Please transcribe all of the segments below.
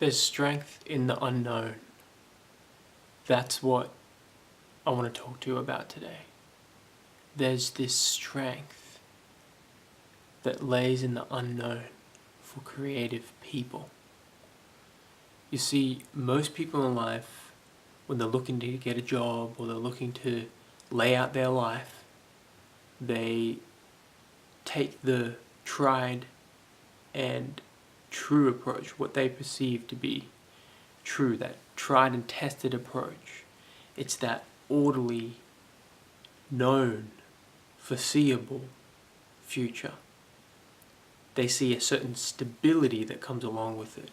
There's strength in the unknown. That's what I want to talk to you about today. There's this strength that lays in the unknown for creative people. You see, most people in life, when they're looking to get a job or they're looking to lay out their life, they take the tried and true approach, what they perceive to be true, that tried and tested approach. It's that orderly, known, foreseeable future. They see a certain stability that comes along with it,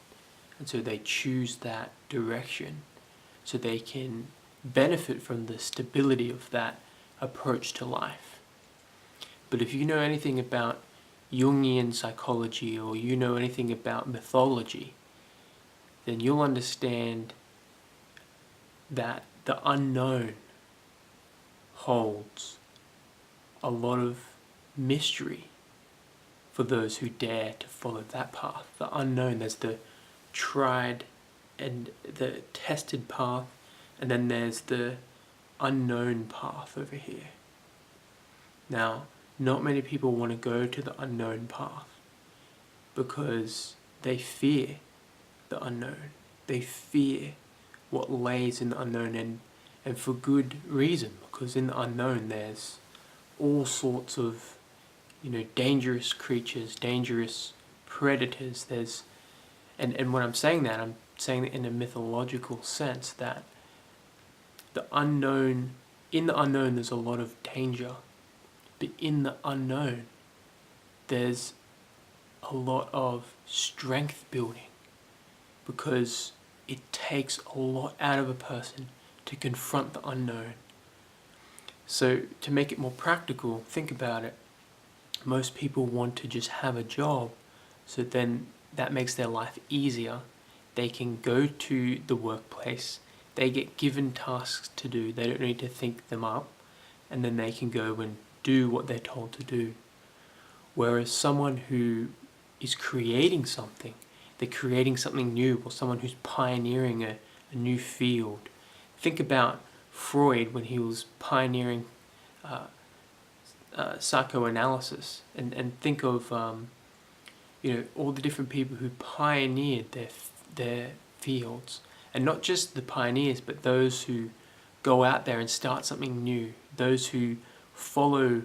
and so they choose that direction so they can benefit from the stability of that approach to life. But if you know anything about Jungian psychology or you know anything about mythology, then you'll understand that the unknown holds a lot of mystery for those who dare to follow that path. The unknown, there's the tried and the tested path, and then there's the unknown path over here. Now, not many people want to go to the unknown path because they fear the unknown. They fear what lays in the unknown, and for good reason, because in the unknown there's all sorts of dangerous creatures, dangerous predators. And when I'm saying that, I'm saying it in a mythological sense, that in the unknown there's a lot of danger, but in the unknown there's a lot of strength building, because it takes a lot out of a person to confront the unknown. So to make it more practical, think about it. Most people want to just have a job, so then that makes their life easier. They can go to the workplace, they get given tasks to do, they don't need to think them up, and then they can go and do what they're told to do. Whereas someone who is creating something, they're creating something new, or someone who's pioneering a new field. Think about Freud when he was pioneering psychoanalysis, and think of all the different people who pioneered their fields, and not just the pioneers, but those who go out there and start something new, those who follow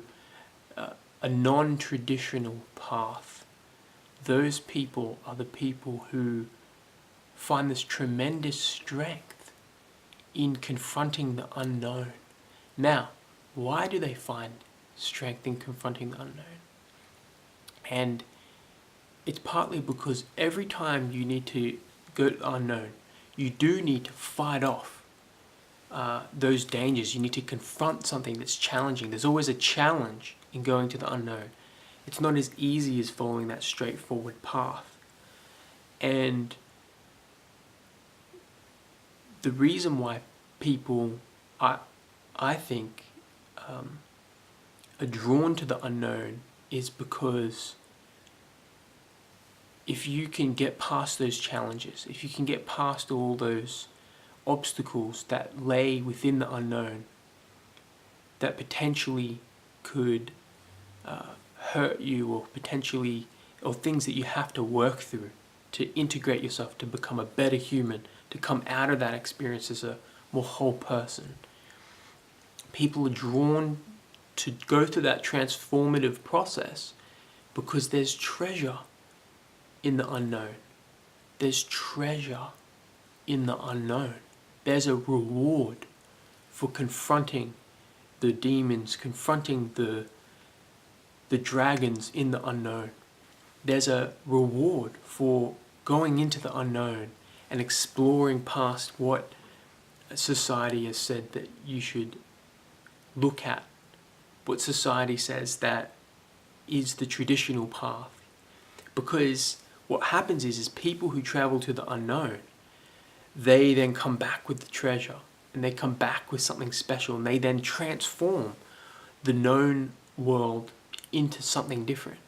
a non-traditional path. Those people are the people who find this tremendous strength in confronting the unknown. Now, why do they find strength in confronting the unknown? And it's partly because every time you need to go to the unknown, you do need to fight off those dangers. You need to confront something that's challenging. There's always a challenge in going to the unknown. It's not as easy as following that straightforward path. And the reason why people, I think, are drawn to the unknown is because if you can get past those challenges, if you can get past all those obstacles that lay within the unknown that potentially could hurt you, or things that you have to work through to integrate yourself, to become a better human, to come out of that experience as a more whole person. People are drawn to go through that transformative process because there's treasure in the unknown. There's treasure in the unknown. There's a reward for confronting the demons, confronting the dragons in the unknown. There's a reward for going into the unknown and exploring past what society has said that you should look at, what society says that is the traditional path. Because what happens is people who travel to the unknown, they then come back with the treasure, and they come back with something special, and they then transform the known world into something different.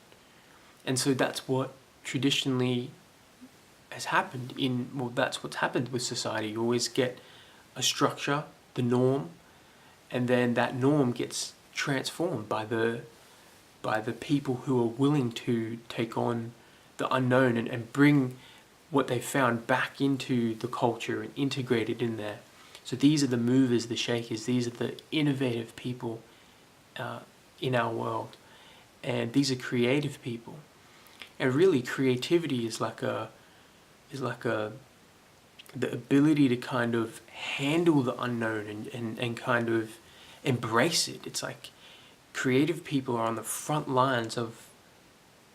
And so that's what traditionally has happened that's what's happened with society. You always get a structure, the norm, and then that norm gets transformed by the people who are willing to take on the unknown and bring what they found back into the culture and integrate it in there. So these are the movers, the shakers. These are the innovative people in our world, and these are creative people. And really, creativity is like the ability to kind of handle the unknown and kind of embrace it. It's like creative people are on the front lines of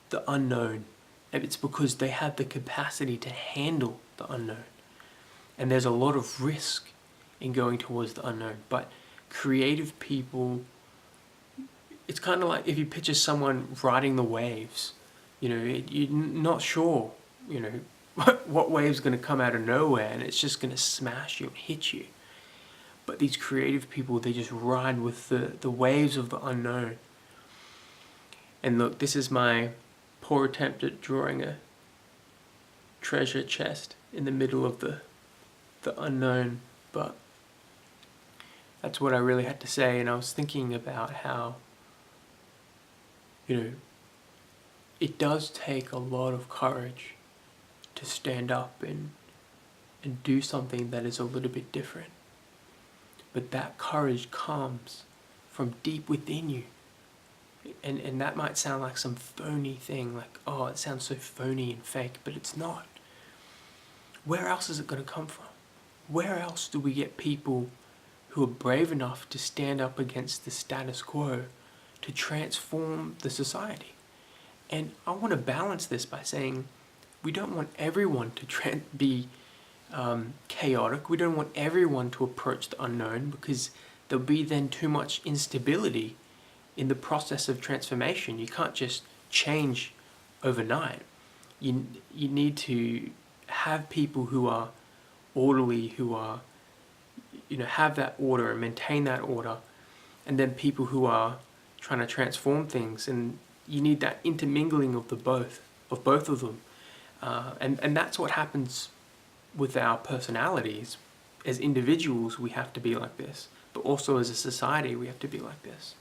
the unknown, and it's because they have the capacity to handle the unknown. And there's a lot of risk in going towards the unknown, but creative people, it's kind of like if you picture someone riding the waves, you're not sure, what wave's going to come out of nowhere, and it's just going to smash you and hit you. But these creative people, they just ride with the waves of the unknown. And look, this is my poor attempt at drawing a treasure chest in the middle of the unknown, but that's what I really had to say. And I was thinking about how, it does take a lot of courage to stand up and do something that is a little bit different. But that courage comes from deep within you. And that might sound like some phony thing, like, oh, it sounds so phony and fake, but it's not. Where else is it going to come from? Where else do we get people who are brave enough to stand up against the status quo to transform the society? And I want to balance this by saying we don't want everyone to be chaotic. We don't want everyone to approach the unknown, because there'll be then too much instability in the process of transformation. You can't just change overnight. You need to have people who are orderly, who are, have that order and maintain that order, and then people who are trying to transform things. And you need that intermingling of both of them. And that's what happens with our personalities. As individuals, we have to be like this, but also as a society, we have to be like this.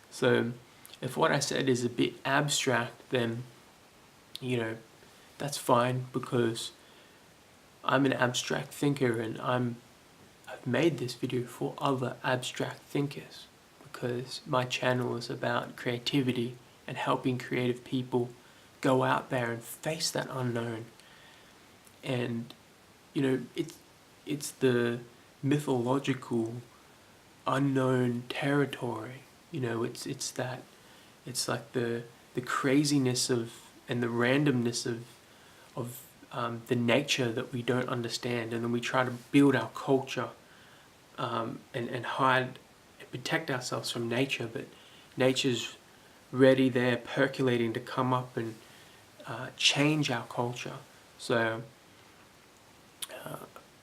So if what I said is a bit abstract, then, that's fine, because I'm an abstract thinker, and I've made this video for other abstract thinkers, because my channel is about creativity and helping creative people go out there and face that unknown. And it's the mythological unknown territory. It's like the craziness of and the randomness of the nature that we don't understand, and then we try to build our culture and hide and protect ourselves from nature, but nature's ready there, percolating to come up and change our culture. So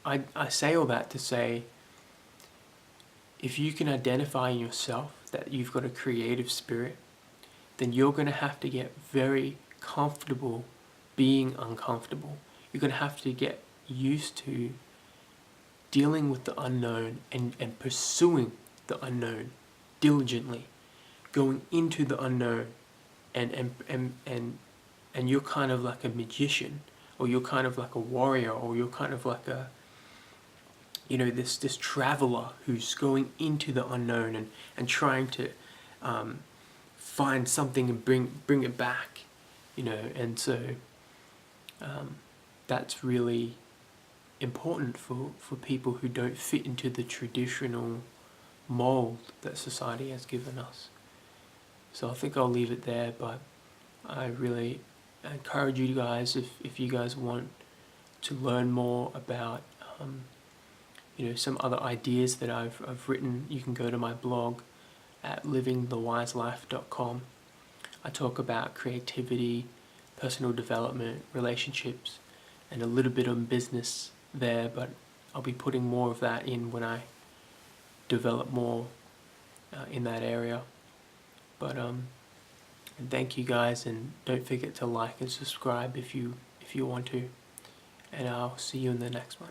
I say all that to say, if you can identify in yourself that you've got a creative spirit, then you're going to have to get very comfortable being uncomfortable. You're going to have to get used to dealing with the unknown and pursuing the unknown diligently, going into the unknown, and you're kind of like a magician, or you're kind of like a warrior, or you're kind of like a this traveler who's going into the unknown and trying to find something and bring it back, and so that's really important for people who don't fit into the traditional mold that society has given us. So I think I'll leave it there, but I really encourage you guys, if you guys want to learn more about some other ideas that I've written, you can go to my blog at livingthewiselife.com. I talk about creativity, personal development, relationships, and a little bit on business there, but I'll be putting more of that in when I develop more in that area. But thank you guys, and don't forget to like and subscribe if you want to. and I'll see you in the next one.